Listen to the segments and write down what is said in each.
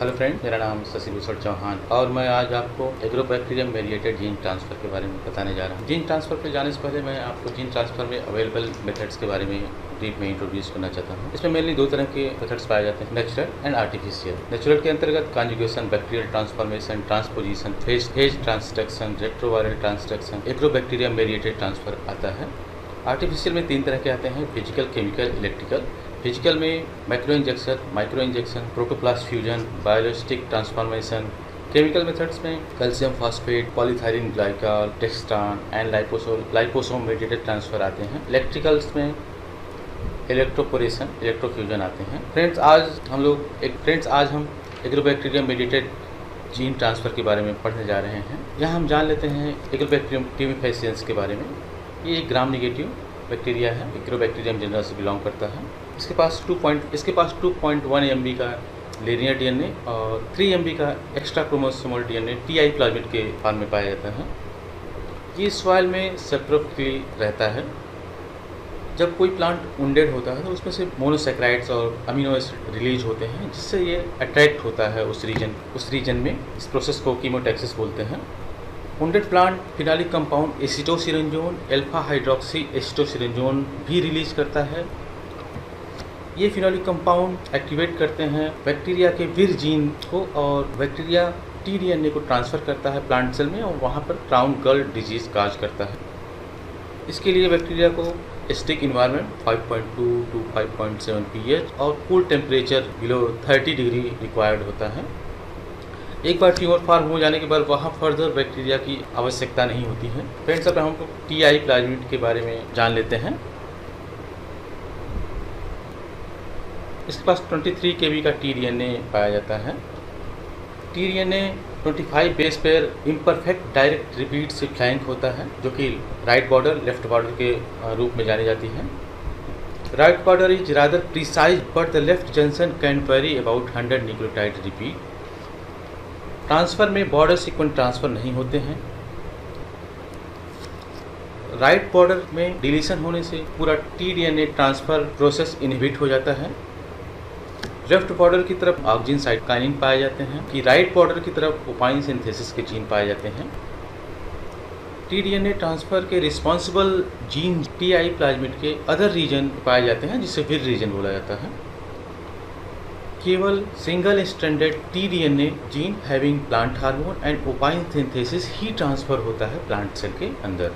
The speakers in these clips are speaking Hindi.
हेलो फ्रेंड, मेरा नाम शशिभूषण चौहान और मैं आज आपको एग्रोबैक्टीरियम मेडिएटेड जीन ट्रांसफ़र के बारे में बताने जा रहा हूँ। जीन ट्रांसफ़र पे जाने से पहले मैं आपको जीन ट्रांसफ़र में अवेलेबल मेथड्स के बारे में ब्रीफ में इंट्रोड्यूस करना चाहता हूँ। इसमें मेनली दो तरह के मेथड्स पाए जाते हैं, नेचुरल एंड आर्टिफिशियल। नेचुरल के अंतर्गत conjugation, bacterial transformation, transposition, phage transduction, retroviral transduction, agrobacterium mediated transfer आता है। आर्टिफिशियल में तीन तरह के आते हैं, फिजिकल, केमिकल, इलेक्ट्रिकल। फिजिकल में micro injection, protoplast fusion, biologistic transformation. Chemical methods में calcium phosphate, polyethylene glycol, dextran and liposome mediated transfer आते हैं। इलेक्ट्रिकल्स में इलेक्ट्रोपोरेशन, इलेक्ट्रोफ्यूजन आते हैं। फ्रेंड्स, आज हम एग्रोबैक्टीरियम मेडिएटेड जीन ट्रांसफ़र के बारे में पढ़ने जा रहे हैं। यहाँ हम जान लेते हैं एग्रोबैक्टीरियम टीमिफेसिएंस के बारे में। ये एक ग्राम नेगेटिव बैक्टीरिया है, एग्रोबैक्टीरियम जनरल से बिलोंग करता है। इसके पास 2.1 MB का लीनियर डीएनए और 3 MB का extra chromosomal DNA TI plasmid के फॉर्म में पाया जाता है। ये सॉइल में सेप्टोफिली रहता है। जब कोई प्लांट वुंडेड होता है तो उसमें से मोनोसैकेराइड्स और अमीनो एसिड रिलीज होते हैं, जिससे ये अट्रैक्ट होता है उस रीजन में। इस प्रोसेस को कीमोटैक्सिस बोलते हैं। Wounded plant phenolic compound acetosyringone, alpha hydroxy acetosyringone भी रिलीज करता है। ये फिनोलिक कंपाउंड एक्टिवेट करते हैं बैक्टीरिया के विर जीन को और बैक्टीरिया टीडीएनए को ट्रांसफ़र करता है प्लांट सेल में और वहाँ पर क्राउन गर्ल डिजीज़ काज करता है। इसके लिए बैक्टीरिया को स्टिक इन्वायरमेंट 5.2 to 5.7 pH और cool temperature below 30 degree required होता है। एक बार ट्यूमर फॉर्म हो जाने के बाद वहाँ फर्दर बैक्टीरिया की आवश्यकता नहीं होती है। फ्रेंड्स, अब हम टीआई प्लाज्मिड के बारे में जान लेते हैं। इसके पास 23 kb का टीडीएनए पाया जाता है। T-DNA 25 base pair imperfect direct repeat से फ्लैंक होता है, जो कि राइट बॉर्डर लेफ्ट बॉर्डर के रूप में जानी जाती है। Right border is rather precise but the left junction can very about 100 nucleotide repeat. Transfer में बॉर्डर सीक्वेंस ट्रांसफ़र नहीं होते हैं। राइट बॉर्डर में डिलीशन होने से पूरा टीडीएनए ट्रांसफ़र प्रोसेस इनहिबिट हो जाता है। लेफ्ट बॉर्डर की तरफ ऑक्सिन साइट काइनिन पाए जाते हैं कि राइट बॉर्डर की तरफ ओपाइन सिंथेसिस के जीन पाए जाते हैं। टीडीएनए ट्रांसफ़र के रिस्पॉन्सिबल जीन टीआई प्लाज्मिड के अदर रीजन पाए जाते हैं, जिसे विर रीजन बोला जाता है। केवल single stranded T-DNA gene having plant hormone and opine synthesis he transfer होता है प्लांट सेल के अंदर।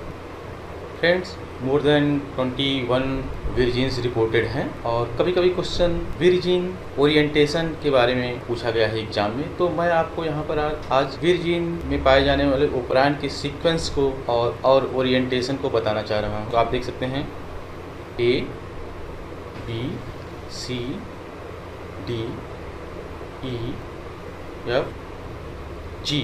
फ्रेंड्स, मोर देन 21 विर जीन्स रिपोर्टेड हैं और कभी कभी क्वेश्चन विर जीन ओरिएंटेशन के बारे में पूछा गया है एग्जाम में। तो मैं आपको यहाँ पर आज विर जीन में पाए जाने वाले ऑपरेंड के सीक्वेंस को और ओरिएंटेशन को बताना चाह रहा हूँ। तो आप देख सकते हैं A, B, C, D, E, F, G,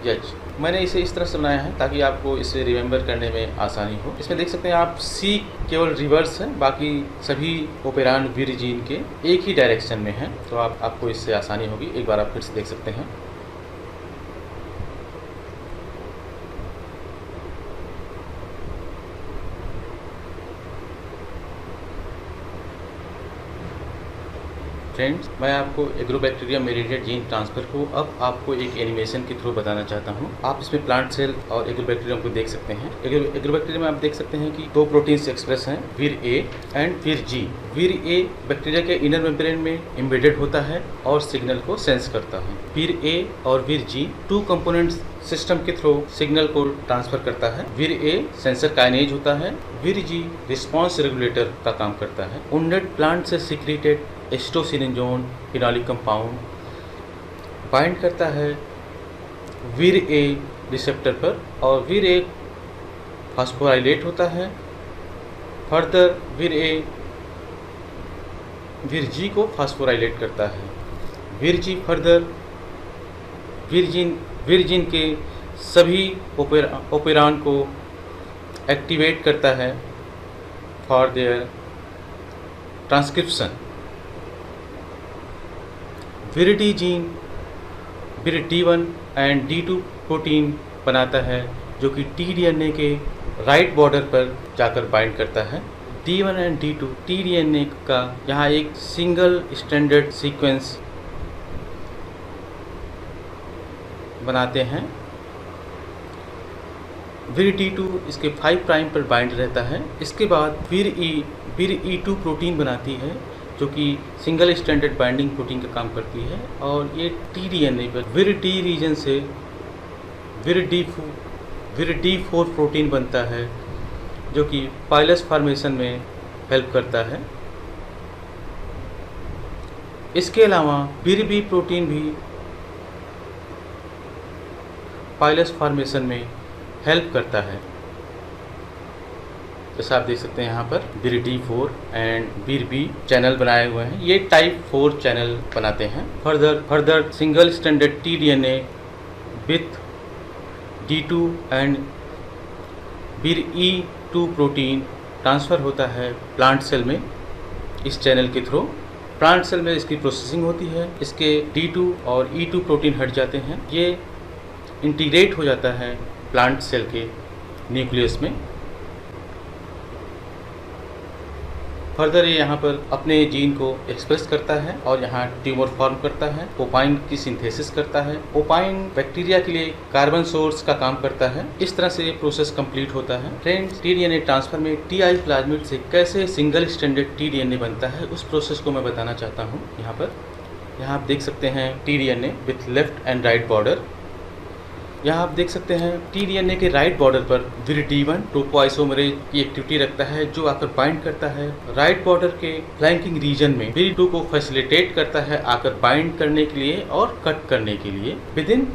H। मैंने इसे इस तरह से बनाया है ताकि आपको इसे रिमेंबर करने में आसानी हो। इसमें देख सकते हैं आप C केवल रिवर्स है, बाकी सभी ऑपरेंड विर जीन के एक ही डायरेक्शन में हैं। तो आपको इससे आसानी होगी। एक बार आप फिर से देख सकते हैं। फ्रेंड्स, मैं आपको एग्रोबैक्टीरियम मेडिएटेड जीन ट्रांसफ़र को अब आपको एक एनिमेशन के थ्रू बताना चाहता हूं। आप इसमें प्लांट सेल और एग्रोबैक्टीरियम को देख सकते हैं। एग्रोबैक्टीरियम में आप देख सकते हैं कि दो प्रोटीन्स एक्सप्रेस हैं, विर ए एंड विर जी। विर ए बैक्टीरिया के इनर मेम्ब्रेन में एम्बेडेड होता है और सिग्नल को सेंस करता है। विर ए और विर जी 2 कंपोनेंट्स सिस्टम के थ्रू सिग्नल को ट्रांसफ़र करता है। विर ए सेंसर काइनेज होता है, विर जी रिस्पॉन्स रेगुलेटर का काम करता है। वुंडेड प्लांट से सिक्रीटेड एसिटोसिरेंजोन फिनोलिक कंपाउंड बाइंड करता है विर ए रिसेप्टर पर और विर ए फास्फोराइलेट होता है। फर्दर विर जी को फास्फोराइलेट करता है। विर जी फर्दर विर जीन के सभी ओपेरान को एक्टिवेट करता है फॉर देयर ट्रांसक्रिप्शन। विर डी जीन विर D1 एंड D2 प्रोटीन बनाता है, जो कि टीडीएनए के राइट बॉर्डर पर जाकर बाइंड करता है। D1 एंड D2 टीडीएनए का यहाँ एक सिंगल स्ट्रैंडेड सीक्वेंस बनाते हैं। वीर D2 इसके 5 प्राइम पर बाइंड रहता है। इसके बाद वीर E2 प्रोटीन बनाती है जो कि सिंगल स्ट्रैंडेड बाइंडिंग प्रोटीन का काम करती है, और ये tDNA पर वीर D रीजन से वीर D4 प्रोटीन बनता है जो कि पाइलस फॉर्मेशन में हेल्प करता है। इसके अलावा वीर B प्रोटीन भी पाइलस फॉर्मेशन में हेल्प करता है। जैसा आप देख सकते हैं यहाँ पर वीर D4 and Veer B channel बनाए हुए हैं। ये टाइप 4 चैनल बनाते हैं। Further single stranded tDNA with D2 and Veer E2 protein transfer होता है प्लांट सेल में। इस चैनल के थ्रू प्लांट सेल में इसकी प्रोसेसिंग होती है। इसके D2 और E2 प्रोटीन हट जाते हैं। ये इंटीग्रेट हो जाता है प्लांट सेल के न्यूक्लियस में। फर्दर ये यहाँ पर अपने जीन को एक्सप्रेस करता है और यहाँ ट्यूमर फॉर्म करता है। ओपाइन की सिंथेसिस करता है। ओपाइन बैक्टीरिया के लिए कार्बन सोर्स का काम करता है। इस तरह से ये प्रोसेस कंप्लीट होता है। फ्रेंड्स, tDNA ट्रांसफर में TI प्लाज्मिड से कैसे सिंगल स्ट्रैंडेड tDNA बनता है उस प्रोसेस को मैं बताना चाहता हूँ। यहाँ आप देख सकते हैं tDNA with left and right border. यहाँ आप देख सकते हैं tDNA के राइट बॉर्डर पर वीर D1 टोपोआइसोमरेज की एक्टिविटी रखता है जो आकर बाइंड करता है। राइट बॉर्डर के फ्लैंकिंग रीजन में वीर D2 को फैसिलिटेट करता है आकर बाइंड करने के लिए और कट करने के लिए within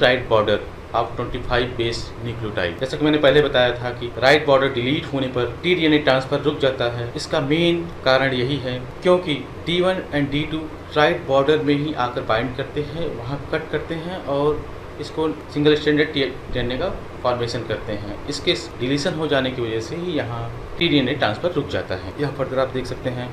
right border of 25 base nucleotide. जैसा कि मैंने पहले बताया था कि राइट बॉर्डर डिलीट होने पर tDNA ट्रांसफर रुक जाता है। इसका मेन कारण यही है क्योंकि D1 and D2 right border में ही आकर बाइंड करते हैं, वहाँ कट करते हैं और इसको सिंगल स्ट्रैंडेड tDNA का फॉर्मेशन करते हैं। इसके डिलीशन हो जाने की वजह से ही यहाँ tDNA ट्रांसफर रुक जाता है। यहाँ फर्दर आप देख सकते हैं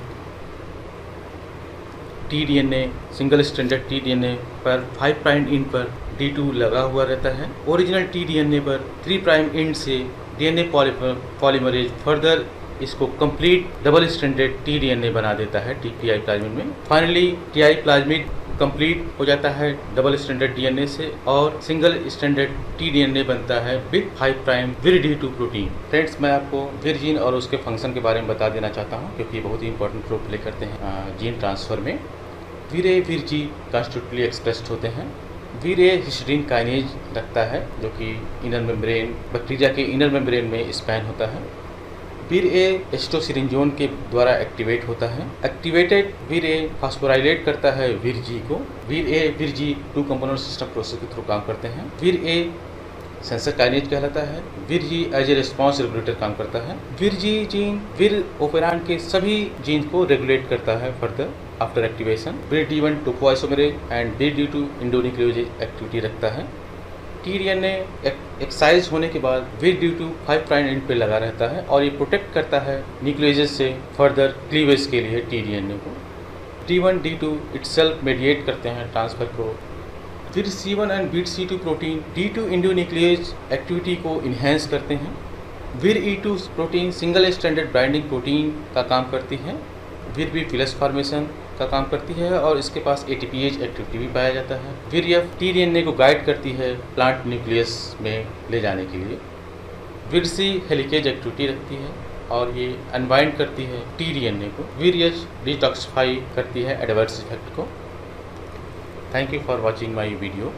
tDNA सिंगल स्ट्रैंडेड tDNA पर 5 प्राइम एंड पर D2 लगा हुआ रहता है। ओरिजिनल tDNA पर 3 प्राइम एंड से DNA पॉलीमरेज फर्दर इसको कंप्लीट डबल स्ट्रैंडेड tDNA बना देता है TI प्लाज्मिड में। फाइनली TI प्लाज्मिड कंप्लीट हो जाता है डबल स्ट्रैंडेड DNA से और सिंगल स्ट्रैंडेड tDNA बनता है with 5 prime Veer D2 protein. Friends, मैं आपको वीर जीन और उसके फंक्शन के बारे में बता देना चाहता हूँ क्योंकि ये बहुत ही इंपॉर्टेंट रोल प्ले करते हैं जीन ट्रांसफ़र में। वीर G कॉन्स्टिट्यूटिवली एक्सप्रेस्ड होते हैं। वीर हिस्टीडीन काइनेज रखता है जो कि इनर मेम्ब्रेन बैक्टीरिया के इनर मेम्ब्रेन में स्पैन होता है। वीर एस्टोसिरिंजोन के द्वारा एक्टिवेट होता है। एक्टिवेटेड वीर फास्फोराइलेट करता है वीर G को। Vir G 2 component system process के थ्रू काम करते हैं। वीर सेंसर काइनेज कहलाता है। Vir G as a response regulator काम करता है। Vir G gene vir operon के सभी जीन को रेगुलेट करता है further after activation. Vir D1 topoisomerase and vir D2 endonucleases activity रखता है। tDNA एक्साइज होने के बाद वीर D2 5 प्राइम एंड पे लगा रहता है और ये प्रोटेक्ट करता है न्यूक्लियोजेज से फर्दर क्लीवेज के लिए tDNA को। D1 D2 इटसेल्फ मेडिएट करते हैं ट्रांसफ़र को। Vir C1 and vir C2 protein D2 endonuclease activity को इन्हेंस करते हैं। Vir E2 protein single stranded binding protein का काम करती है। वीर B फिलस फॉर्मेशन का काम करती है और इसके पास ATPase एक्टिविटी भी पाया जाता है। वीर F tDNA को गाइड करती है प्लांट न्यूक्लियस में ले जाने के लिए। वीर C हेलिकेज एक्टिविटी रखती है और ये अनबाइंड करती है tDNA को। वीर H डिटॉक्सिफाई करती है एडवर्स इफेक्ट को। Thank you for watching my video.